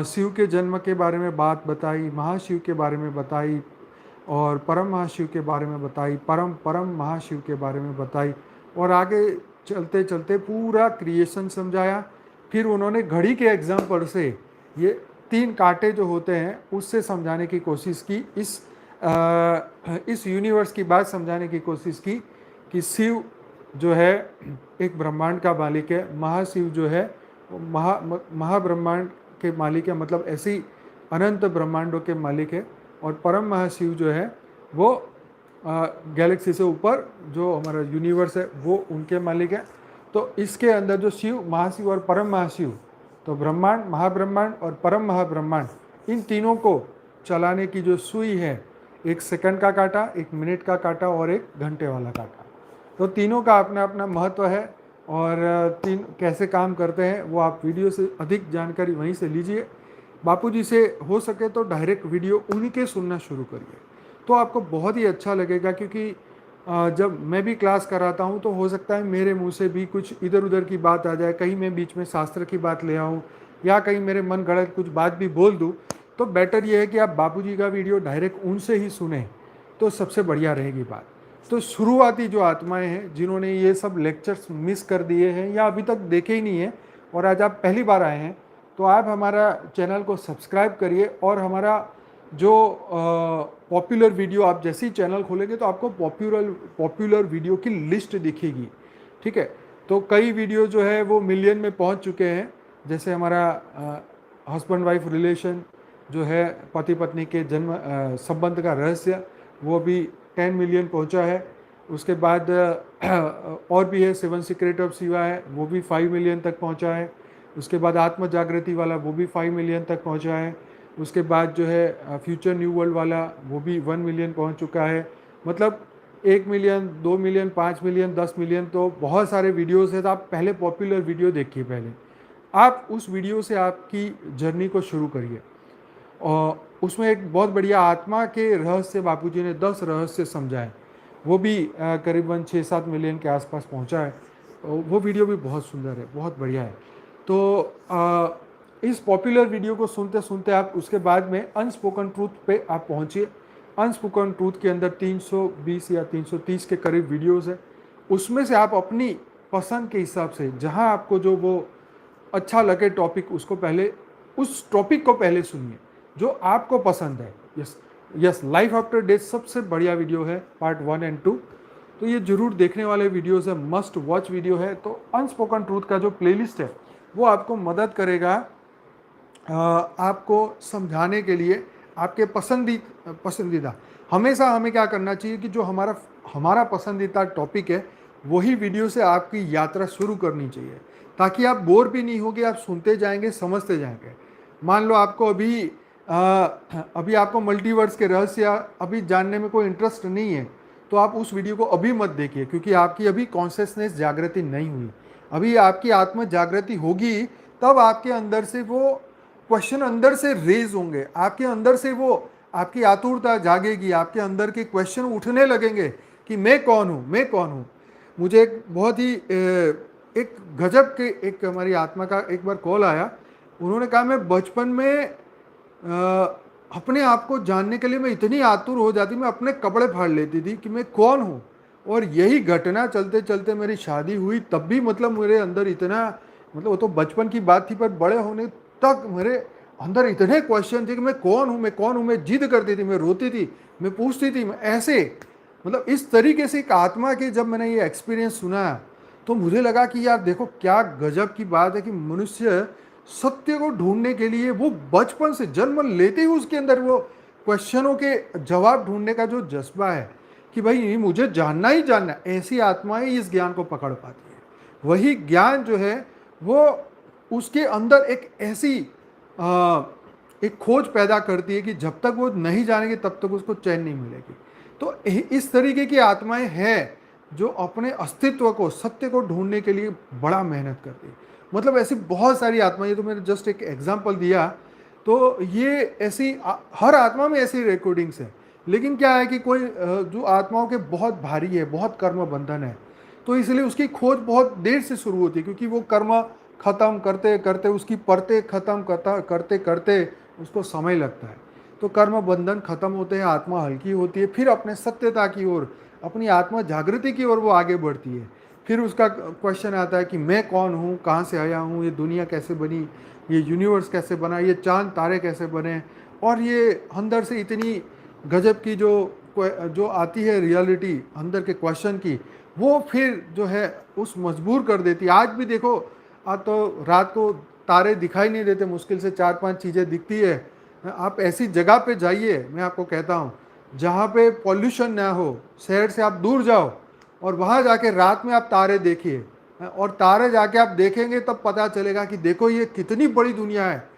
शिव के जन्म के बारे में बात बताई, महाशिव के बारे में बताई और परम महाशिव के बारे में बताई, परम महाशिव के बारे में बताई और आगे चलते चलते पूरा क्रिएशन समझाया। फिर उन्होंने घड़ी के एग्जाम्पल से ये 3 कांटे जो होते हैं उससे समझाने की कोशिश की, इस यूनिवर्स की बात समझाने की कोशिश की कि शिव जो है एक ब्रह्मांड का मालिक है, महाशिव जो है महाब्रह्मांड के मालिक है, मतलब ऐसी अनंत ब्रह्मांडों के मालिक है, और परम महाशिव जो है वो गैलेक्सी से ऊपर जो हमारा यूनिवर्स है वो उनके मालिक है। तो इसके अंदर जो शिव, महाशिव और परम महाशिव, तो ब्रह्मांड, महाब्रह्मांड और परम महाब्रह्मांड, इन तीनों को चलाने की जो सुई है, 1 सेकंड का कांटा, 1 मिनट का कांटा और 1 घंटे वाला कांटा, तो तीनों का अपना अपना महत्व है और तीन कैसे काम करते हैं वो आप वीडियो से अधिक जानकारी वहीं से लीजिए। बापूजी से हो सके तो डायरेक्ट वीडियो उन्हीं के सुनना शुरू करिए, तो आपको बहुत ही अच्छा लगेगा। क्योंकि जब मैं भी क्लास कराता हूँ तो हो सकता है मेरे मुंह से भी कुछ इधर उधर की बात आ जाए, कहीं मैं बीच में शास्त्र की बात ले आऊँ या कहीं मेरे मन गढ़ंत कुछ बात भी बोल दूँ, तो बेटर ये है कि आप बापूजी का वीडियो डायरेक्ट उनसे ही सुने, तो सबसे बढ़िया रहेगी बात। तो शुरुआती जो आत्माएं हैं जिन्होंने ये सब लेक्चर्स मिस कर दिए हैं या अभी तक देखे ही नहीं है और आज आप पहली बार आए हैं, तो आप हमारा चैनल को सब्सक्राइब करिए और हमारा जो पॉपुलर वीडियो, आप जैसे ही चैनल खोलेंगे तो आपको पॉपुलर वीडियो की लिस्ट दिखेगी, ठीक है। तो कई वीडियो जो है वो मिलियन में पहुंच चुके हैं, जैसे हमारा हस्बैंड वाइफ रिलेशन जो है, पति पत्नी के जन्म संबंध का रहस्य, वो भी 10 मिलियन पहुंचा है। उसके बाद और भी है, 7 सीक्रेट ऑफ शिवा है, वो भी 5 मिलियन तक पहुंचा है। उसके बाद आत्म जागृति वाला, वो भी 5 मिलियन तक पहुंचा है। उसके बाद जो है फ्यूचर न्यू वर्ल्ड वाला, वो भी 1 मिलियन पहुंच चुका है। मतलब 1 मिलियन, 2 मिलियन, 5 मिलियन, 10 मिलियन, तो बहुत सारे वीडियोस है। तो आप पहले पॉपुलर वीडियो देखिए, पहले आप उस वीडियो से आपकी जर्नी को शुरू करिए। और उसमें एक बहुत बढ़िया आत्मा के रहस्य, बापूजी ने 10 रहस्य समझाए, वो भी करीबन 6-7 मिलियन के आसपास पहुंचा है। वो वीडियो भी बहुत सुंदर है, बहुत बढ़िया है। तो इस पॉपुलर वीडियो को सुनते सुनते आप उसके बाद में अनस्पोकन ट्रूथ पे आप पहुंचिए। अनस्पोकन ट्रूथ के अंदर 320 या 330 के करीब वीडियोस है। उसमें से आप अपनी पसंद के हिसाब से, जहां आपको जो वो अच्छा लगे टॉपिक, उसको पहले, उस टॉपिक को पहले सुनिए जो आपको पसंद है। Yes yes, life after death सबसे बढ़िया वीडियो है, पार्ट 1 एंड 2। तो ये जरूर देखने वाले वीडियोस है, मस्ट वॉच वीडियो है। तो अनस्पोकन ट्रूथ का जो प्लेलिस्ट है वो आपको मदद करेगा आपको समझाने के लिए, आपके पसंदीदा। हमेशा हमें क्या करना चाहिए कि जो हमारा पसंदीदा टॉपिक है, वही वीडियो से आपकी यात्रा शुरू करनी चाहिए, ताकि आप बोर भी नहीं होगे, आप सुनते जाएंगे, समझते जाएंगे। मान लो आपको अभी आपको मल्टीवर्स के रहस्य अभी जानने में कोई इंटरेस्ट नहीं है, तो आप उस वीडियो को अभी मत देखिए, क्योंकि आपकी अभी कॉन्शियसनेस जागृति नहीं हुई। अभी आपकी आत्म जागृति होगी, तब आपके अंदर से वो क्वेश्चन अंदर से रेज होंगे, आपके अंदर से वो आपकी आतुरता जागेगी, आपके अंदर के क्वेश्चन उठने लगेंगे कि मैं कौन हूँ, मैं कौन हूँ। मुझे एक बहुत ही एक गजब के एक हमारी आत्मा का एक बार कॉल आया। उन्होंने कहा, मैं बचपन में अपने आप को जानने के लिए मैं इतनी आतुर हो जाती, मैं अपने कपड़े फाड़ लेती थी कि मैं कौन हूँ। और यही घटना चलते चलते मेरी शादी हुई, तब भी मतलब मेरे अंदर इतना, मतलब वो तो बचपन की बात थी, पर बड़े होने तक मेरे अंदर इतने क्वेश्चन थे कि मैं कौन हूँ, मैं कौन हूँ। मैं जिद करती थी, मैं रोती थी, मैं पूछती थी, मैं ऐसे, मतलब इस तरीके से एक आत्मा के जब मैंने ये एक्सपीरियंस सुना, तो मुझे लगा कि यार देखो क्या गजब की बात है कि मनुष्य सत्य को ढूंढने के लिए वो बचपन से जन्म लेते ही उसके अंदर वो क्वेश्चनों के जवाब ढूंढने का जो जज्बा है कि भाई मुझे जानना ही जानना, ऐसी आत्माएं इस ज्ञान को पकड़ पाती है। वही ज्ञान जो है वो उसके अंदर एक ऐसी एक खोज पैदा करती है कि जब तक वो नहीं जानेगी तब तक उसको चैन नहीं मिलेगी। तो इस तरीके की आत्माएं हैं जो अपने अस्तित्व को, सत्य को ढूंढने के लिए बड़ा मेहनत करती है। मतलब ऐसी बहुत सारी आत्माएं, ये तो मैंने जस्ट एक एग्जांपल दिया। तो ये ऐसी हर आत्मा में ऐसी रिकॉर्डिंग्स है। लेकिन क्या है कि कोई जो आत्माओं के बहुत भारी है, बहुत कर्म बंधन है, तो इसलिए उसकी खोज बहुत देर से शुरू होती है, क्योंकि वो कर्म खत्म करते करते, उसकी परतें खत्म करते करते उसको समय लगता है। तो कर्म बंधन खत्म होते हैं, आत्मा हल्की होती है, फिर अपने सत्यता की ओर, अपनी आत्मा जागृति की ओर वो आगे बढ़ती है। फिर उसका क्वेश्चन आता है कि मैं कौन हूँ, कहाँ से आया हूँ, ये दुनिया कैसे बनी, ये यूनिवर्स कैसे बना, ये चांद तारे कैसे बने। और ये अंदर से इतनी गजब की जो आती है रियलिटी अंदर के क्वेश्चन की, वो फिर जो है उस मजबूर कर देती है। आज भी देखो, आज तो रात को तारे दिखाई नहीं देते, मुश्किल से 4-5 चीज़ें दिखती है। आप ऐसी जगह पे जाइए, मैं आपको कहता हूँ, जहाँ पे पॉल्यूशन ना हो, शहर से आप दूर जाओ और वहाँ जाके रात में आप तारे देखिए, और तारे जाके आप देखेंगे तब पता चलेगा कि देखो ये कितनी बड़ी दुनिया है,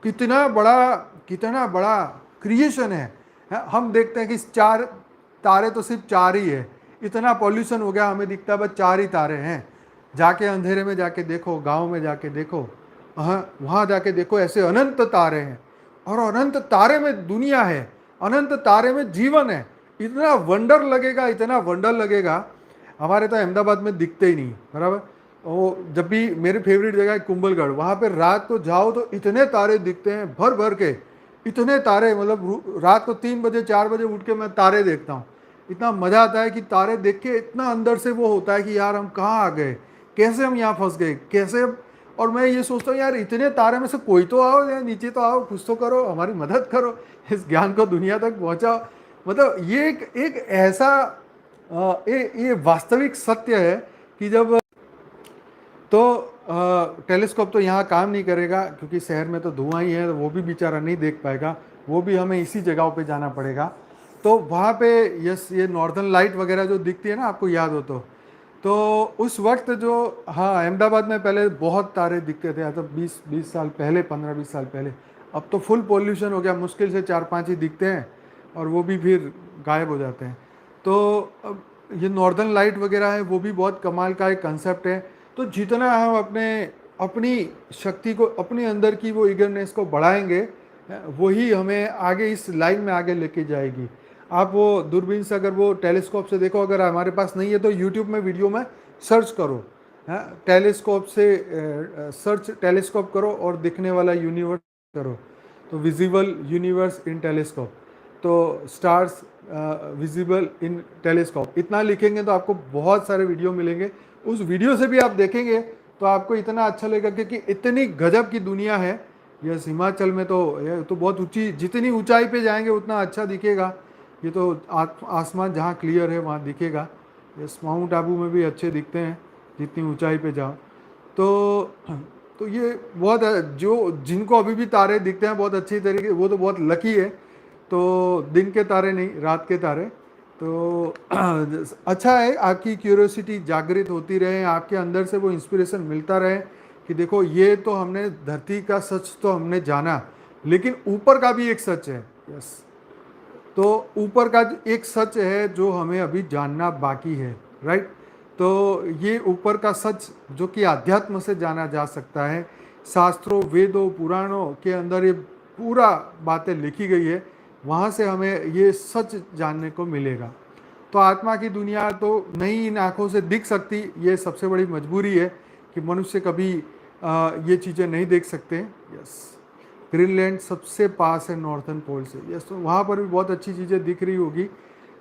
कितना बड़ा क्रिएशन है। हम देखते हैं कि 4 तारे तो सिर्फ 4 ही है, इतना पॉल्यूशन हो गया, हमें दिखता है बस 4 ही तारे हैं। जाके अंधेरे में जाके देखो, गांव में जाके देखो, वहाँ जाके देखो, ऐसे अनंत तारे हैं, और अनंत तारे में दुनिया है, अनंत तारे में जीवन है। इतना वंडर लगेगा, इतना वंडर लगेगा। हमारे तो अहमदाबाद में दिखते ही नहीं, बराबर। वो जब भी, मेरी फेवरेट जगह है कुंभलगढ़, वहाँ पे रात को जाओ तो इतने तारे दिखते हैं, भर भर के इतने तारे। मतलब रात को 3 बजे 4 बजे उठ के मैं तारे देखता हूँ। इतना मज़ा आता है कि तारे देख के इतना अंदर से वो होता है कि यार हम कहाँ आ गए, कैसे हम यहाँ फंस गए, कैसे और मैं ये सोचता हूँ यार इतने तारे में से कोई तो आओ या नीचे तो आओ, कुछ तो करो, हमारी मदद करो, इस ज्ञान को दुनिया तक पहुँचाओ। मतलब ये एक ऐसा ये वास्तविक सत्य है कि जब तो टेलीस्कोप तो यहाँ काम नहीं करेगा क्योंकि शहर में तो धुआं ही है, तो वो भी बेचारा नहीं देख पाएगा, वो भी हमें इसी जगहों पे जाना पड़ेगा। तो वहाँ पे यस ये नॉर्दर्न लाइट वगैरह जो दिखती है ना, आपको याद हो तो उस वक्त जो, हाँ अहमदाबाद में पहले बहुत तारे दिखते थे, तो 20 साल पहले, 15-20 साल पहले। अब तो फुल पोल्यूशन हो गया, मुश्किल से 4-5 ही दिखते हैं और वो भी फिर गायब हो जाते हैं। तो अब ये नॉर्दर्न लाइट वगैरह है, वो भी बहुत कमाल का एक कंसेप्ट है। तो जितना हम अपनी शक्ति को, अपने अंदर की वो ईगरनेस को बढ़ाएंगे, वही हमें आगे इस लाइन में आगे लेके जाएगी। आप वो दूरबीन से, अगर वो टेलीस्कोप से देखो, अगर हमारे पास नहीं है तो यूट्यूब में वीडियो में सर्च करो, टेलीस्कोप से सर्च टेलीस्कोप करो और दिखने वाला यूनिवर्स करो, तो विजिबल यूनिवर्स इन टेलीस्कोप, तो स्टार्स विजिबल इन टेलीस्कोप, इतना लिखेंगे तो आपको बहुत सारे वीडियो मिलेंगे। उस वीडियो से भी आप देखेंगे तो आपको इतना अच्छा लगेगा क्योंकि इतनी गजब की दुनिया है। यस, हिमाचल में तो ये तो बहुत ऊंची, जितनी ऊंचाई पे जाएंगे उतना अच्छा दिखेगा। ये तो आसमान जहाँ क्लियर है वहाँ दिखेगा। यस, माउंट आबू में भी अच्छे दिखते हैं जितनी ऊंचाई पे जाओ। तो ये बहुत जो जिनको अभी भी तारे दिखते हैं बहुत अच्छी तरीके, वो तो बहुत लकी है। तो दिन के तारे नहीं, रात के तारे। तो अच्छा है, आपकी क्यूरियोसिटी जागृत होती रहे, आपके अंदर से वो इंस्पिरेशन मिलता रहे कि देखो ये तो हमने धरती का सच तो हमने जाना, लेकिन ऊपर का भी एक सच है। यस, तो ऊपर का एक सच है जो हमें अभी जानना बाकी है, राइट। तो ये ऊपर का सच जो कि आध्यात्म से जाना जा सकता है, शास्त्रों, वेदों, पुराणों के अंदर ये पूरा बातें लिखी गई है, वहाँ से हमें ये सच जानने को मिलेगा। तो आत्मा की दुनिया तो नहीं इन आँखों से दिख सकती, ये सबसे बड़ी मजबूरी है कि मनुष्य कभी ये चीज़ें नहीं देख सकते। यस, ग्रीनलैंड सबसे पास है नॉर्थर्न पोल से। यस, तो वहाँ पर भी बहुत अच्छी चीज़ें दिख रही होगी।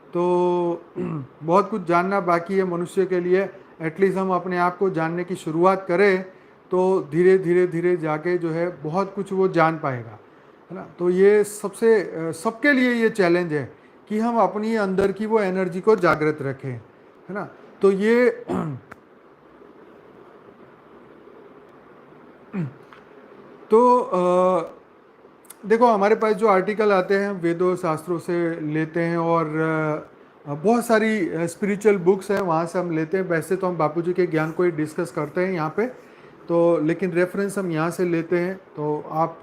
तो बहुत कुछ जानना बाकी है मनुष्य के लिए। एटलीस्ट हम अपने आप को जानने की शुरुआत करें तो धीरे धीरे धीरे जाके जो है बहुत कुछ वो जान पाएगा, है ना। तो ये सबसे सबके लिए ये चैलेंज है कि हम अपनी अंदर की वो एनर्जी को जागृत रखें, है ना। तो ये तो देखो हमारे पास जो आर्टिकल आते हैं वेदों शास्त्रों से लेते हैं, और बहुत सारी स्पिरिचुअल बुक्स हैं वहाँ से हम लेते हैं। वैसे तो हम बापूजी के ज्ञान को ही डिस्कस करते हैं यहाँ पे, तो लेकिन रेफरेंस हम यहाँ से लेते हैं। तो आप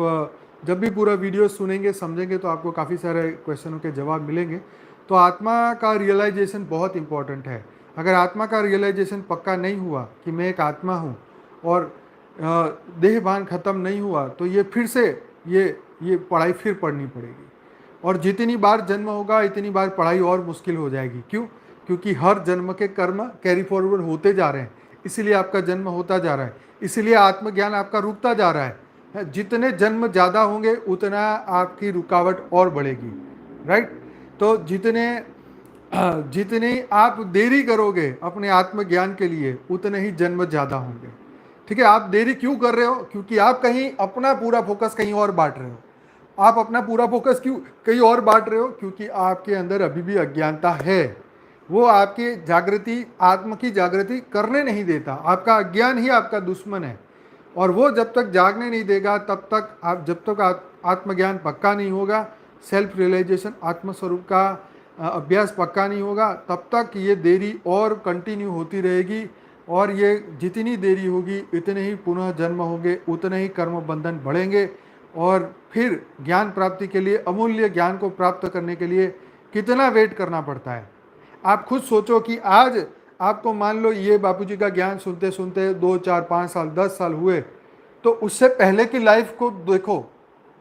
जब भी पूरा वीडियो सुनेंगे समझेंगे तो आपको काफ़ी सारे क्वेश्चनों के जवाब मिलेंगे। तो आत्मा का रियलाइजेशन बहुत इंपॉर्टेंट है। अगर आत्मा का रियलाइजेशन पक्का नहीं हुआ कि मैं एक आत्मा हूँ और देहभान ख़त्म नहीं हुआ, तो ये फिर से ये पढ़ाई फिर पढ़नी पड़ेगी, और जितनी बार जन्म होगा इतनी बार पढ़ाई और मुश्किल हो जाएगी। क्यों? क्योंकि हर जन्म के कर्म कैरी फॉरवर्ड होते जा रहे हैं, इसीलिए आपका जन्म होता जा रहा है, इसीलिए आत्मज्ञान आपका रुकता जा रहा है। जितने जन्म ज़्यादा होंगे उतना आपकी रुकावट और बढ़ेगी, राइट। तो जितने आप देरी करोगे अपने आत्मज्ञान के लिए उतने ही जन्म ज़्यादा होंगे, ठीक है। आप देरी क्यों कर रहे हो? क्योंकि आप कहीं अपना पूरा फोकस कहीं और बांट रहे हो। आप अपना पूरा फोकस क्यों कहीं और बांट रहे हो? क्योंकि आपके अंदर अभी भी अज्ञानता है, वो आपकी जागृति, आत्मा की जागृति करने नहीं देता। आपका अज्ञान ही आपका दुश्मन है, और वो जब तक जागने नहीं देगा तब तक जब तक आत्मज्ञान पक्का नहीं होगा, सेल्फ रियलाइजेशन, आत्मस्वरूप का अभ्यास पक्का नहीं होगा, तब तक ये देरी और कंटिन्यू होती रहेगी। और ये जितनी देरी होगी इतने ही पुनः जन्म होंगे, उतने ही कर्म बंधन बढ़ेंगे, और फिर ज्ञान प्राप्ति के लिए, अमूल्य ज्ञान को प्राप्त करने के लिए कितना वेट करना पड़ता है। आप खुद सोचो कि आज आपको मान लो ये बापूजी का ज्ञान सुनते सुनते 2, 4, 5 साल 10 साल हुए, तो उससे पहले की लाइफ को देखो,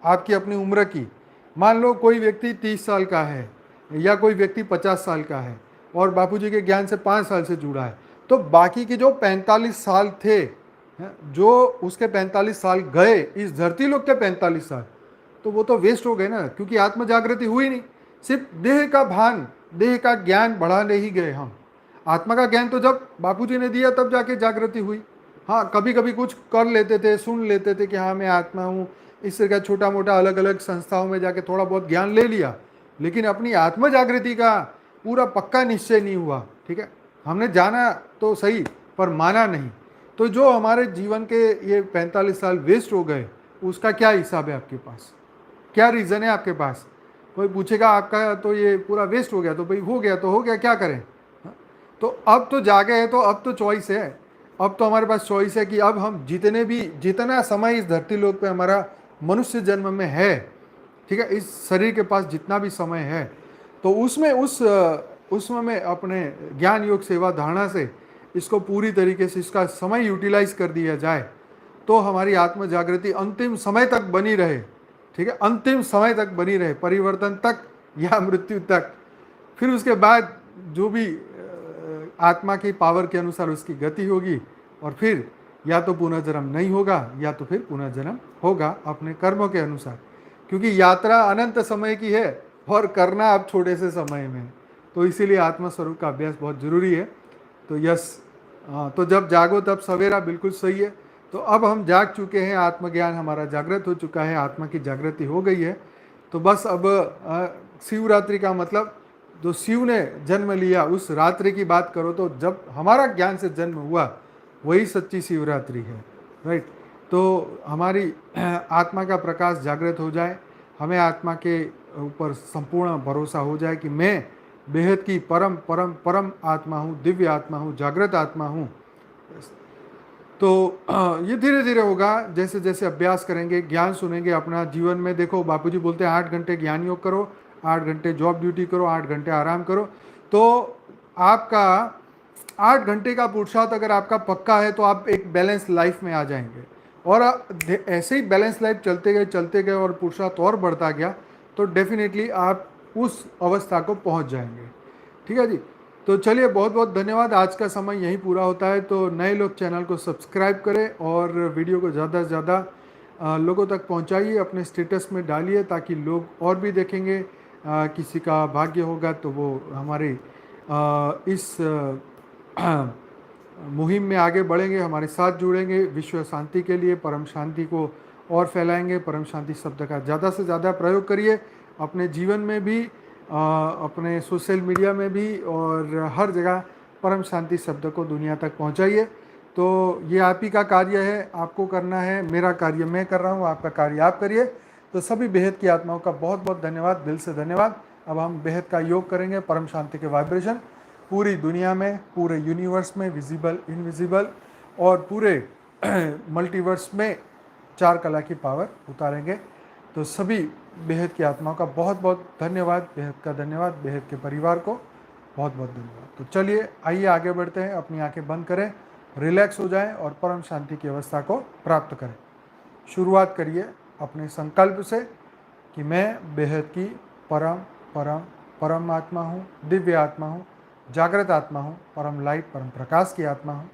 आपकी अपनी उम्र की। मान लो कोई व्यक्ति 30 साल का है या कोई व्यक्ति 50 साल का है और बापूजी के ज्ञान से 5 साल से जुड़ा है, तो बाकी के जो 45 साल थे, जो उसके 45 साल गए, इस धरती लोक के 45 साल, तो वो तो वेस्ट हो गए ना, क्योंकि आत्म जागृति हुई नहीं। सिर्फ देह का भान, देह का ज्ञान बढ़ाने ही गए हम। आत्मा का ज्ञान तो जब बापूजी ने दिया तब जाके जागृति हुई, हाँ, कभी कभी कुछ कर लेते थे, सुन लेते थे कि हाँ मैं आत्मा हूँ, इस तरह का छोटा मोटा अलग अलग संस्थाओं में जाके थोड़ा बहुत ज्ञान ले लिया, लेकिन अपनी आत्म जागृति का पूरा पक्का निश्चय नहीं हुआ। ठीक है, हमने जाना तो सही पर माना नहीं। तो जो हमारे जीवन के ये 45 साल वेस्ट हो गए, उसका क्या हिसाब है आपके पास? क्या रीज़न है आपके पास? कोई पूछेगा आपका तो ये पूरा वेस्ट हो गया, तो भाई हो गया तो हो गया, क्या करें? हाँ? तो अब तो जागे हैं, तो अब तो चॉइस है। अब तो हमारे पास चॉइस है कि अब हम जितना समय इस धरती लोक पे हमारा मनुष्य जन्म में है, ठीक है, इस शरीर के पास जितना भी समय है, तो उसमें में अपने ज्ञान योग सेवा धारणा से इसको पूरी तरीके से इसका समय यूटिलाइज कर दिया जाए, तो हमारी आत्म जागृति अंतिम समय तक बनी रहे। ठीक है, अंतिम समय तक बनी रहे, परिवर्तन तक या मृत्यु तक। फिर उसके बाद जो भी आत्मा की पावर के अनुसार उसकी गति होगी, और फिर या तो पुनर्जन्म नहीं होगा या तो फिर पुनर्जन्म होगा अपने कर्मों के अनुसार, क्योंकि यात्रा अनंत समय की है और करना अब छोटे से समय में है। तो इसीलिए आत्मा स्वरूप का अभ्यास बहुत जरूरी है। तो यस, हाँ, तो जब जागो तब सवेरा, बिल्कुल सही है। तो अब हम जाग चुके हैं, आत्मज्ञान हमारा जागृत हो चुका है, आत्मा की जागृति हो गई है। तो बस अब शिवरात्रि का मतलब, जो शिव ने जन्म लिया उस रात्रि की बात करो, तो जब हमारा ज्ञान से जन्म हुआ वही सच्ची शिवरात्रि है। राइट। तो हमारी आत्मा का प्रकाश जागृत हो जाए, हमें आत्मा के ऊपर संपूर्ण भरोसा हो जाए कि मैं बेहद की परम परम परम आत्मा हूँ, दिव्य आत्मा हूँ, जागृत आत्मा हूँ। तो ये धीरे धीरे होगा, जैसे जैसे अभ्यास करेंगे, ज्ञान सुनेंगे अपना जीवन में। देखो बापूजी बोलते हैं 8 घंटे ज्ञान योग करो, 8 घंटे जॉब ड्यूटी करो, 8 घंटे आराम करो। तो आपका 8 घंटे का पुरुषार्थ अगर आपका पक्का है, तो आप एक बैलेंस लाइफ में आ जाएंगे। और ऐसे ही बैलेंस लाइफ चलते गए और पुरुषार्थ और बढ़ता गया, तो डेफिनेटली आप उस अवस्था को पहुंच जाएंगे। ठीक है जी। तो चलिए, बहुत बहुत धन्यवाद। आज का समय यहीं पूरा होता है। तो नए लोग चैनल को सब्सक्राइब करें और वीडियो को ज़्यादा से ज़्यादा लोगों तक पहुंचाइए, अपने स्टेटस में डालिए, ताकि लोग और भी देखेंगे। किसी का भाग्य होगा तो वो हमारे इस मुहिम में आगे बढ़ेंगे, हमारे साथ जुड़ेंगे, विश्व शांति के लिए परम शांति को और फैलाएंगे। परम शांति शब्द का ज़्यादा से ज़्यादा प्रयोग करिए अपने जीवन में भी, अपने सोशल मीडिया में भी, और हर जगह परम शांति शब्द को दुनिया तक पहुंचाइए। तो ये आप ही का कार्य है, आपको करना है। मेरा कार्य मैं कर रहा हूँ, आपका कार्य आप करिए। तो सभी बेहद की आत्माओं का बहुत बहुत धन्यवाद, दिल से धन्यवाद। अब हम बेहद का योग करेंगे, परम शांति के वाइब्रेशन पूरी दुनिया में, पूरे यूनिवर्स में, विजिबल इनविजिबल और पूरे मल्टीवर्स में 4 कला की पावर उतारेंगे। तो सभी बेहद की आत्माओं का बहुत बहुत धन्यवाद, बेहद का धन्यवाद, बेहद के परिवार को बहुत बहुत धन्यवाद। तो चलिए आइए आगे बढ़ते हैं, अपनी आंखें बंद करें, रिलैक्स हो जाएं और परम शांति की अवस्था को प्राप्त करें। शुरुआत करिए अपने संकल्प से कि मैं बेहद की परम परम परम आत्मा हूँ, दिव्य आत्मा हूँ, जागृत आत्मा हूँ, परम लाइट परम प्रकाश की आत्मा हूँ।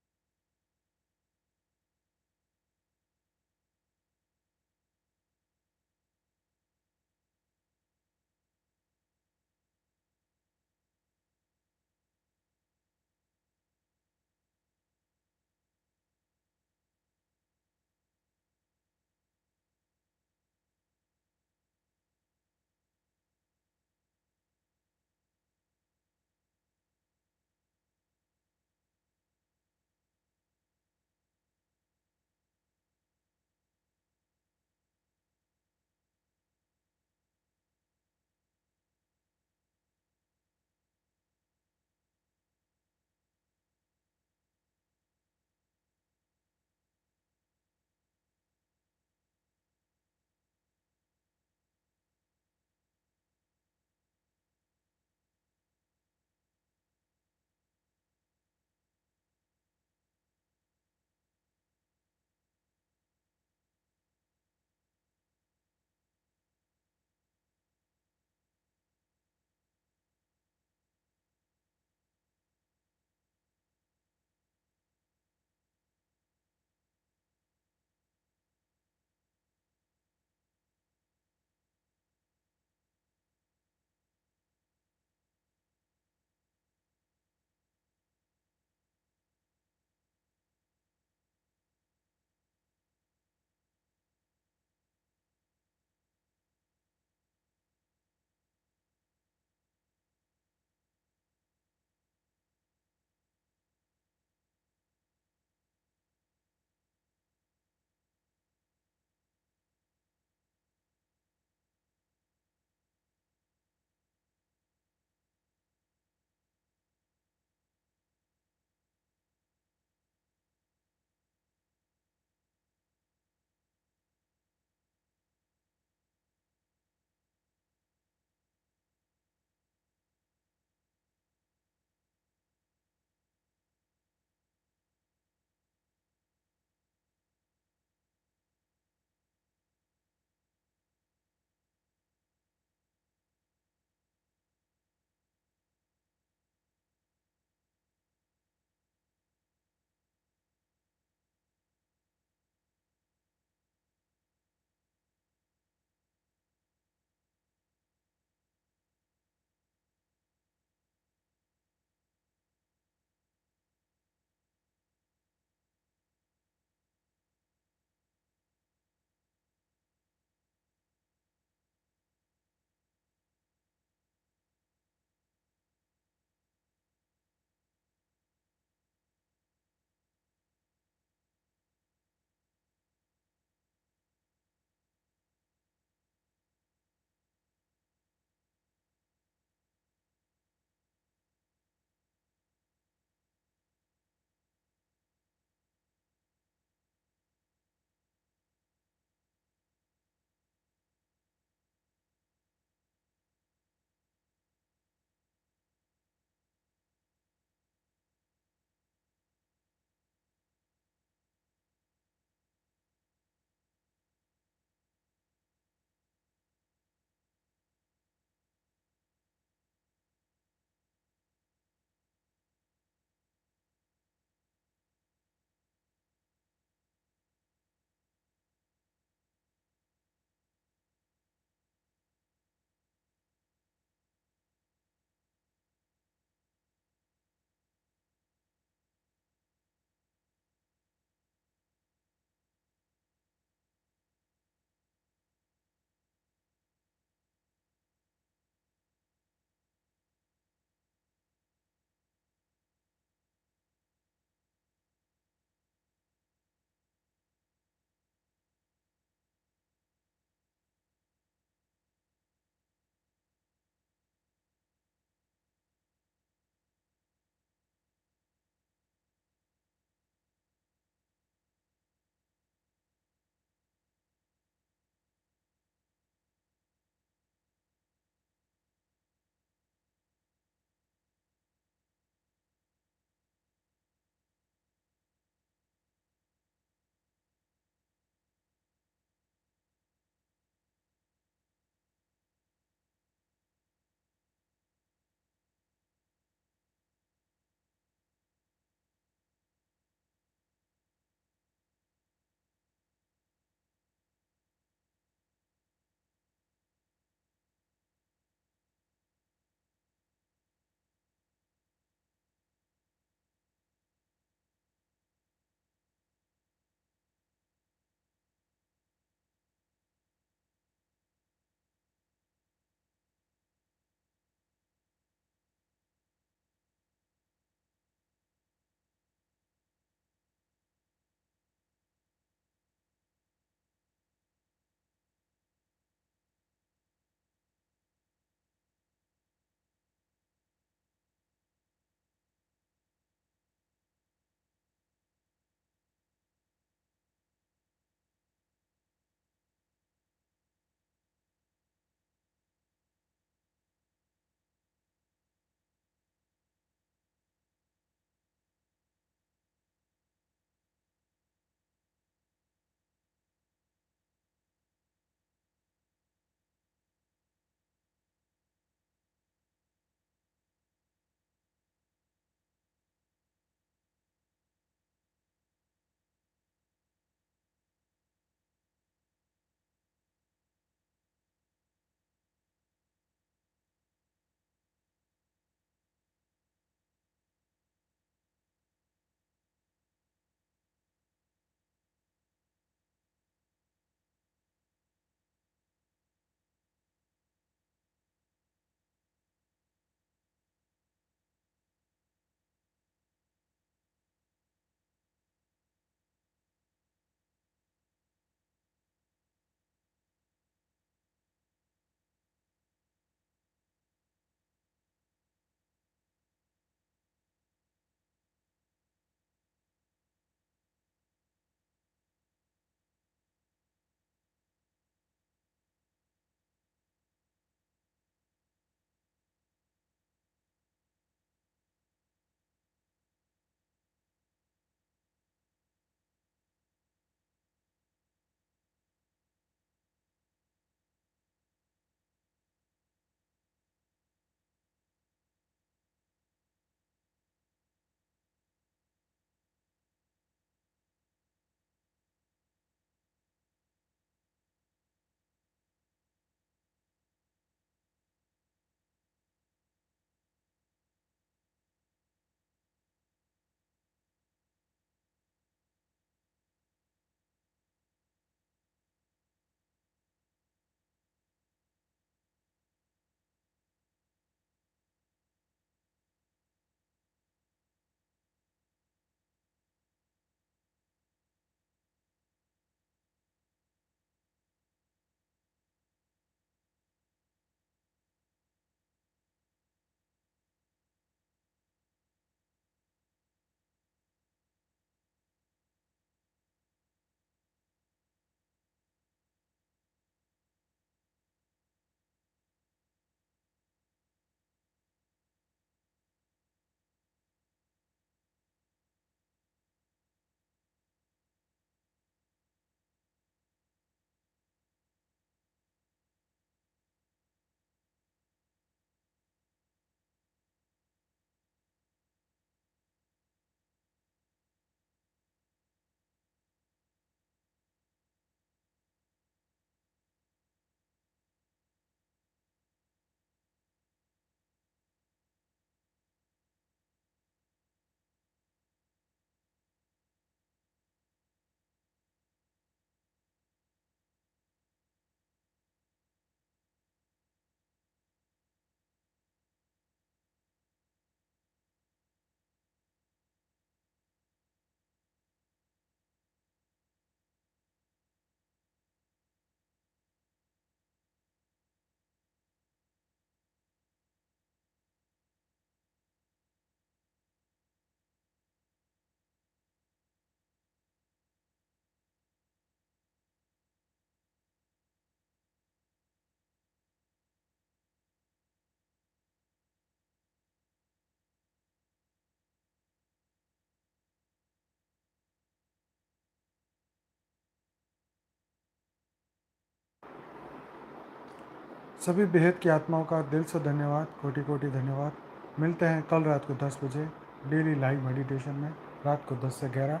सभी बेहद की आत्माओं का दिल से धन्यवाद, कोटि कोटि धन्यवाद। मिलते हैं कल रात को 10 बजे डेली लाइव मेडिटेशन में, रात को 10 से 11।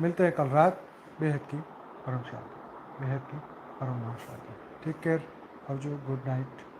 मिलते हैं कल रात। बेहद की परम शांति, बेहद की परम शांति। टेक केयर, हवजो, गुड नाइट।